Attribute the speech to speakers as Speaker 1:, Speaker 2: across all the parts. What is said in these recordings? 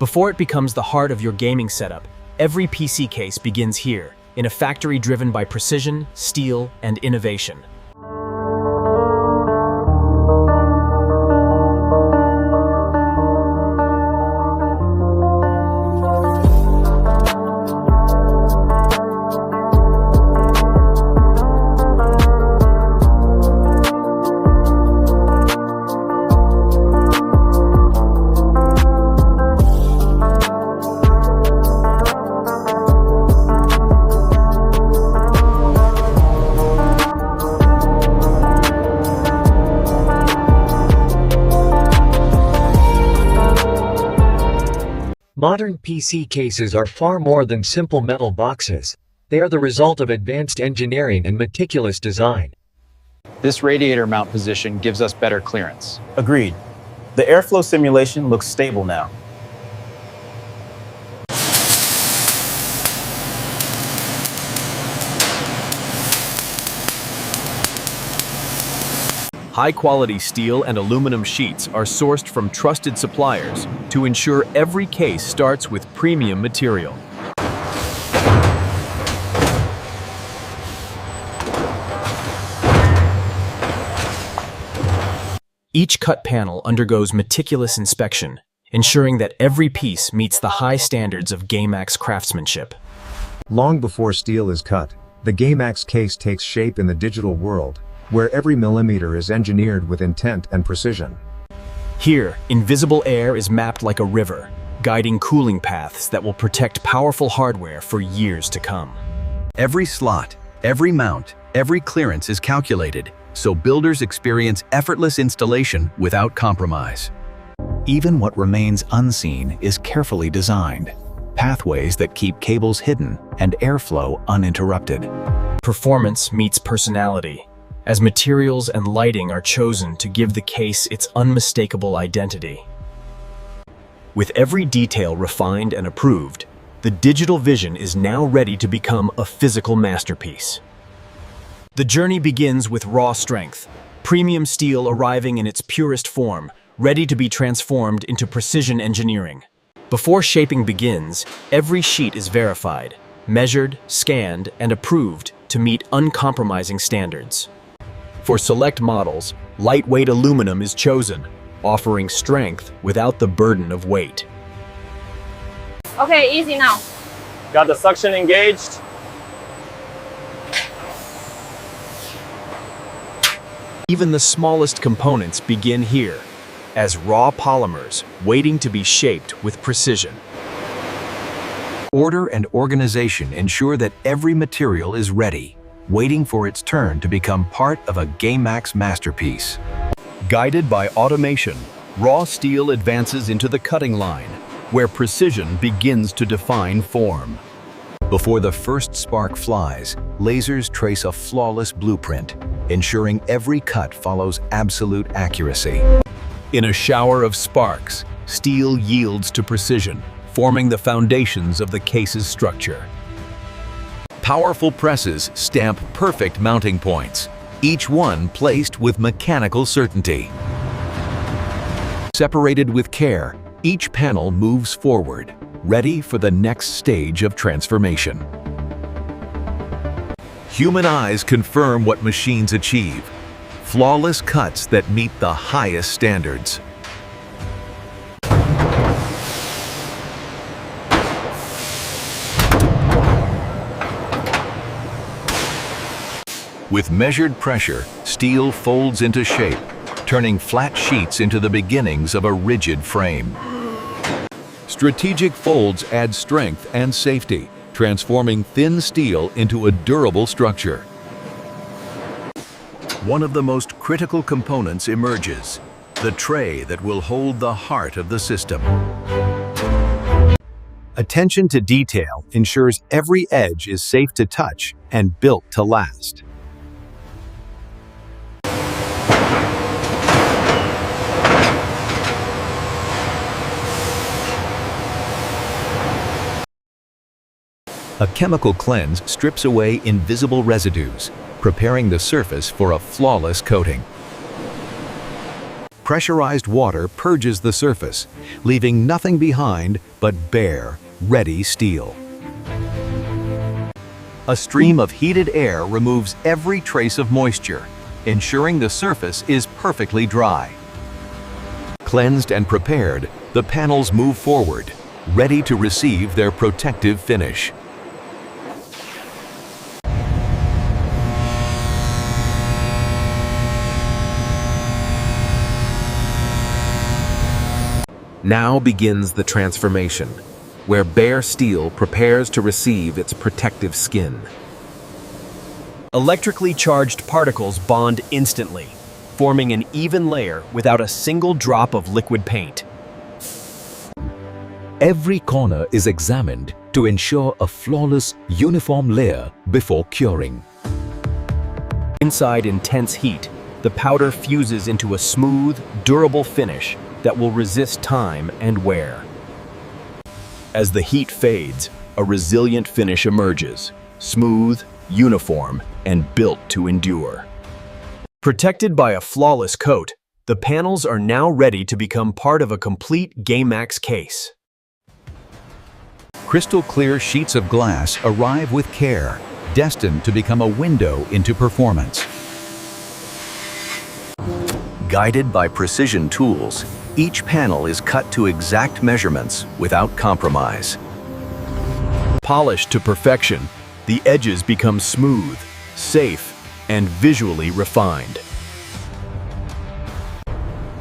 Speaker 1: Before it becomes the heart of your gaming setup, every PC case begins here, in a factory driven by precision, steel, and innovation.
Speaker 2: Modern PC cases are far more than simple metal boxes. They are the result of advanced engineering and meticulous design.
Speaker 3: This radiator mount position gives us better clearance.
Speaker 4: Agreed. The airflow simulation looks stable now.
Speaker 1: High-quality steel and aluminum sheets are sourced from trusted suppliers to ensure every case starts with premium material. Each cut panel undergoes meticulous inspection, ensuring that every piece meets the high standards of GAMEMAX craftsmanship.
Speaker 5: Long before steel is cut, the GAMEMAX case takes shape in the digital world, where every millimeter is engineered with intent and precision.
Speaker 1: Here, invisible air is mapped like a river, guiding cooling paths that will protect powerful hardware for years to come.
Speaker 6: Every slot, every mount, every clearance is calculated, so builders experience effortless installation without compromise. Even what remains unseen is carefully designed, pathways that keep cables hidden and airflow uninterrupted.
Speaker 1: Performance meets personality, as materials and lighting are chosen to give the case its unmistakable identity. With every detail refined and approved, the digital vision is now ready to become a physical masterpiece. The journey begins with raw strength, premium steel arriving in its purest form, ready to be transformed into precision engineering. Before shaping begins, every sheet is verified, measured, scanned, and approved to meet uncompromising standards. For select models, lightweight aluminum is chosen, offering strength without the burden of weight.
Speaker 7: Okay, easy now.
Speaker 4: Got the suction engaged.
Speaker 1: Even the smallest components begin here, as raw polymers waiting to be shaped with precision.
Speaker 6: Order and organization ensure that every material is ready, waiting for its turn to become part of a GAMEMAX masterpiece.
Speaker 8: Guided by automation, raw steel advances into the cutting line, where precision begins to define form.
Speaker 6: Before the first spark flies, lasers trace a flawless blueprint, ensuring every cut follows absolute accuracy.
Speaker 8: In a shower of sparks, steel yields to precision, forming the foundations of the case's structure. Powerful presses stamp perfect mounting points, each one placed with mechanical certainty. Separated with care, each panel moves forward, ready for the next stage of transformation. Human eyes confirm what machines achieve, flawless cuts that meet the highest standards. With measured pressure, steel folds into shape, turning flat sheets into the beginnings of a rigid frame. Strategic folds add strength and safety, transforming thin steel into a durable structure. One of the most critical components emerges, the tray that will hold the heart of the system. Attention to detail ensures every edge is safe to touch and built to last. A chemical cleanse strips away invisible residues, preparing the surface for a flawless coating. pressurized water purges the surface, leaving nothing behind but bare, ready steel. A stream of heated air removes every trace of moisture, ensuring the surface is perfectly dry. Cleansed and prepared, the panels move forward, ready to receive their protective finish.
Speaker 7: Now begins the transformation, where bare steel prepares to receive its protective skin.
Speaker 1: Electrically charged particles bond instantly, forming an even layer without a single drop of liquid paint.
Speaker 8: Every corner is examined to ensure a flawless, uniform layer before curing.
Speaker 1: Inside intense heat, the powder fuses into a smooth, durable finish that will resist time and wear. As the heat fades, a resilient finish emerges, smooth, uniform, and built to endure. Protected by a flawless coat, the panels are now ready to become part of a complete GAMEMAX case.
Speaker 8: Crystal clear sheets of glass arrive with care, destined to become a window into performance. Guided by precision tools, each panel is cut to exact measurements without compromise.
Speaker 1: Polished to perfection, the edges become smooth, safe, and visually refined.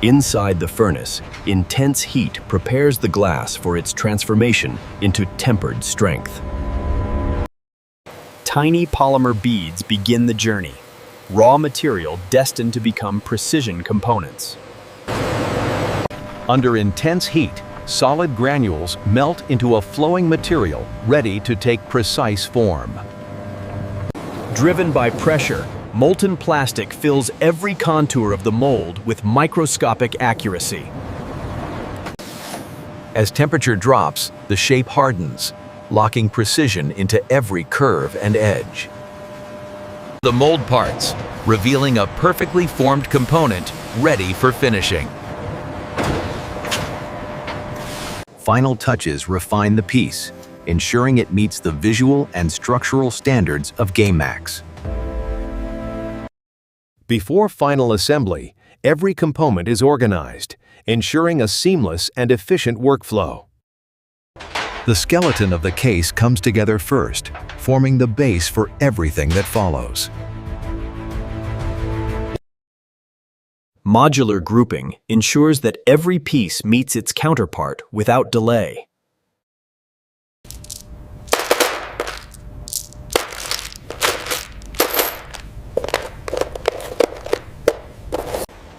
Speaker 1: Inside the furnace, intense heat prepares the glass for its transformation into tempered strength. Tiny polymer beads begin the journey, raw material destined to become precision components.
Speaker 8: Under intense heat, solid granules melt into a flowing material ready to take precise form.
Speaker 1: Driven by pressure, molten plastic fills every contour of the mold with microscopic accuracy.
Speaker 8: As temperature drops, the shape hardens, locking precision into every curve and edge. The mold parts, revealing a perfectly formed component ready for finishing. Final touches refine the piece, ensuring it meets the visual and structural standards of GAMEMAX.
Speaker 7: Before final assembly, every component is organized, ensuring a seamless and efficient workflow.
Speaker 8: The skeleton of the case comes together first, forming the base for everything that follows.
Speaker 1: Modular grouping ensures that every piece meets its counterpart without delay.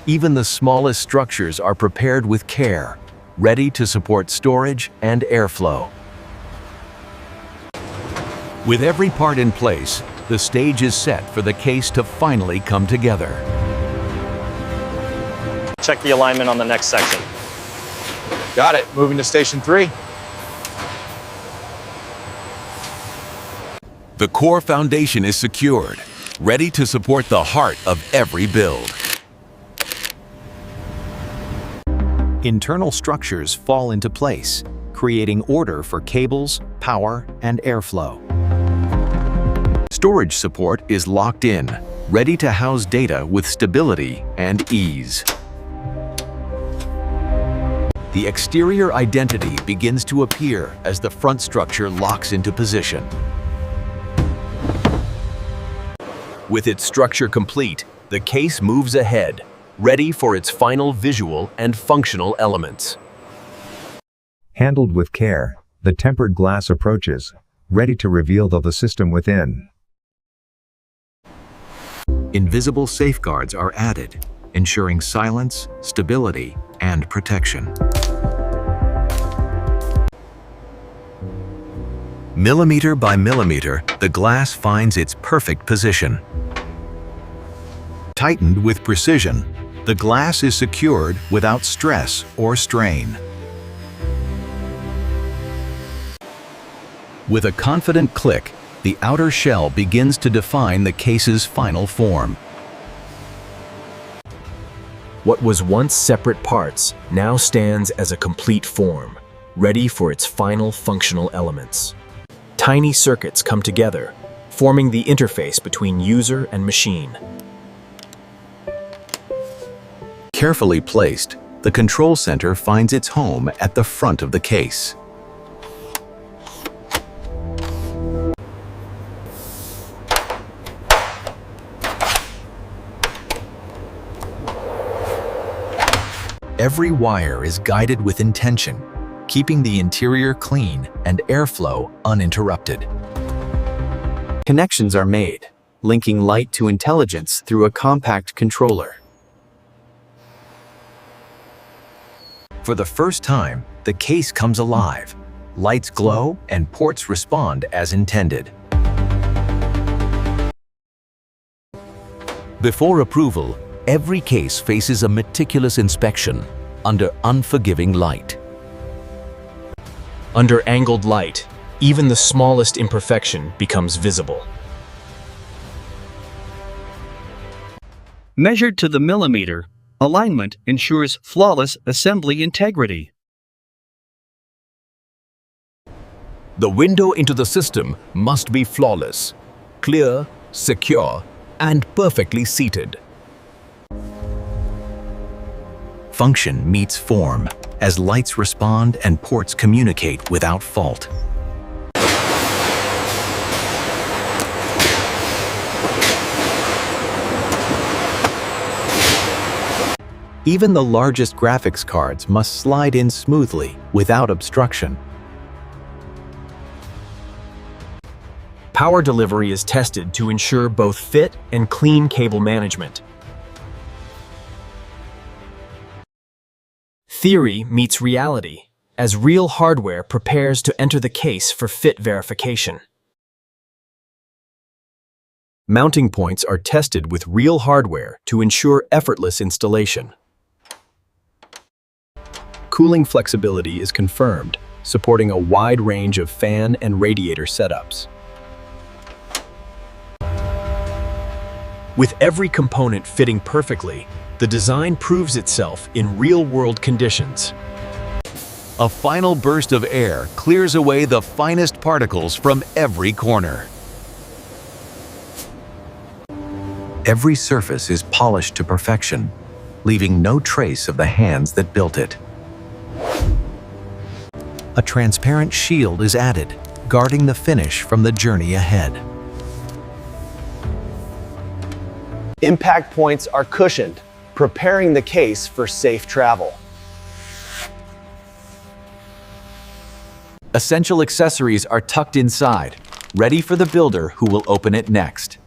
Speaker 8: Even the smallest structures are prepared with care, ready to support storage and airflow. With every part in place, the stage is set for the case to finally come together.
Speaker 9: Check the alignment on the next section.
Speaker 3: Got it. Moving to station 3.
Speaker 8: The core foundation is secured, ready to support the heart of every build. Internal structures fall into place, creating order for cables, power, and airflow. Storage support is locked in, ready to house data with stability and ease. The exterior identity begins to appear as the front structure locks into position.
Speaker 1: With its structure complete, the case moves ahead, ready for its final visual and functional elements.
Speaker 5: Handled with care, the tempered glass approaches, ready to reveal the system within.
Speaker 8: Invisible safeguards are added, ensuring silence, stability, and protection. Millimeter by millimeter, the glass finds its perfect position. Tightened with precision, the glass is secured without stress or strain. With a confident click, the outer shell begins to define the case's final form.
Speaker 1: What was once separate parts now stands as a complete form, ready for its final functional elements. Tiny circuits come together, forming the interface between user and machine.
Speaker 6: Carefully placed, the control center finds its home at the front of the case. Every wire is guided with intention, keeping the interior clean and airflow uninterrupted.
Speaker 3: Connections are made, linking light to intelligence through a compact controller.
Speaker 6: For the first time, the case comes alive. Lights glow and ports respond as intended. Before approval, every case faces a meticulous inspection under unforgiving light.
Speaker 1: Under angled light, even the smallest imperfection becomes visible.
Speaker 10: Measured to the millimeter, alignment ensures flawless assembly integrity.
Speaker 8: The window into the system must be flawless, clear, secure, and perfectly seated.
Speaker 6: Function meets form as lights respond and ports communicate without fault. Even the largest graphics cards must slide in smoothly without obstruction.
Speaker 1: Power delivery is tested to ensure both fit and clean cable management. Theory meets reality as real hardware prepares to enter the case for fit verification. Mounting points are tested with real hardware to ensure effortless installation. Cooling flexibility is confirmed, supporting a wide range of fan and radiator setups. With every component fitting perfectly, the design proves itself in real-world conditions.
Speaker 8: A final burst of air clears away the finest particles from every corner.
Speaker 6: Every surface is polished to perfection, leaving no trace of the hands that built it. A transparent shield is added, guarding the finish from the journey ahead.
Speaker 11: Impact points are cushioned, preparing the case for safe travel.
Speaker 3: Essential accessories are tucked inside, ready for the builder who will open it next.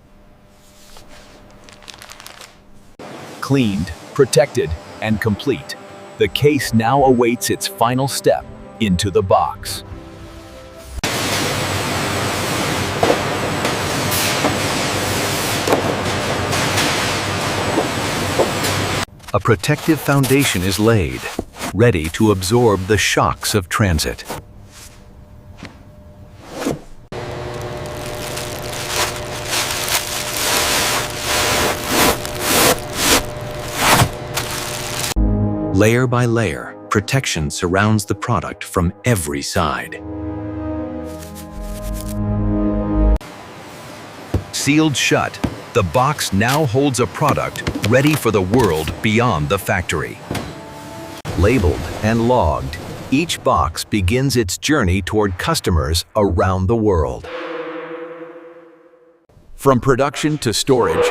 Speaker 8: Cleaned, protected, and complete, the case now awaits its final step into the box.
Speaker 6: A protective foundation is laid, ready to absorb the shocks of transit. Layer by layer, protection surrounds the product from every side.
Speaker 8: Sealed shut, the box now holds a product ready for the world beyond the factory.
Speaker 6: Labeled and logged, each box begins its journey toward customers around the world.
Speaker 8: From production to storage,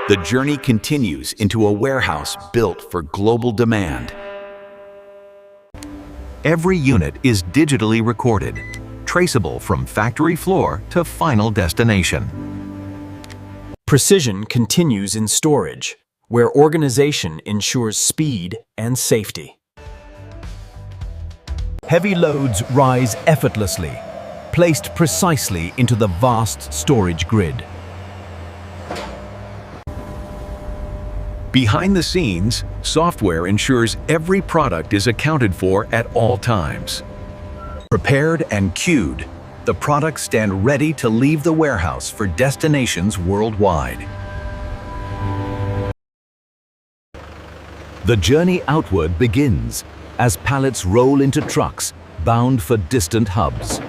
Speaker 8: the journey continues into a warehouse built for global demand.
Speaker 6: Every unit is digitally recorded, traceable from factory floor to final destination.
Speaker 1: Precision continues in storage, where organization ensures speed and safety.
Speaker 8: Heavy loads rise effortlessly, placed precisely into the vast storage grid. Behind the scenes, software ensures every product is accounted for at all times. Prepared and queued, the products stand ready to leave the warehouse for destinations worldwide. The journey outward begins as pallets roll into trucks bound for distant hubs.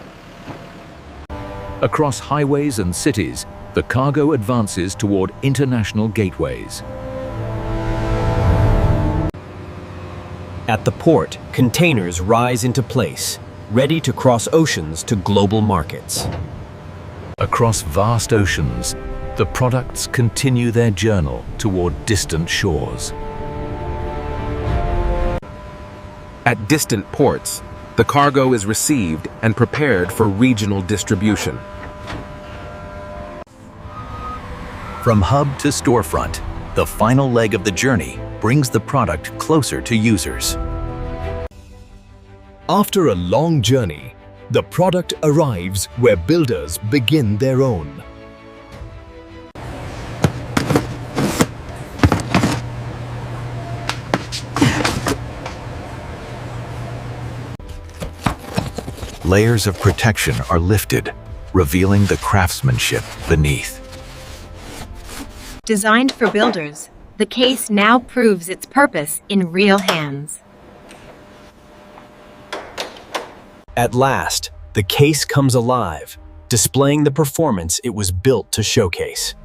Speaker 8: Across highways and cities, the cargo advances toward international gateways.
Speaker 1: At the port, containers rise into place, ready to cross oceans to global markets.
Speaker 8: Across vast oceans, the products continue their journey toward distant shores.
Speaker 12: At distant ports, the cargo is received and prepared for regional distribution.
Speaker 6: From hub to storefront, the final leg of the journey brings the product closer to users.
Speaker 8: After a long journey, the product arrives where builders begin their own.
Speaker 6: Layers of protection are lifted, revealing the craftsmanship beneath.
Speaker 13: Designed for builders, the case now proves its purpose in real hands.
Speaker 1: At last, the case comes alive, displaying the performance it was built to showcase.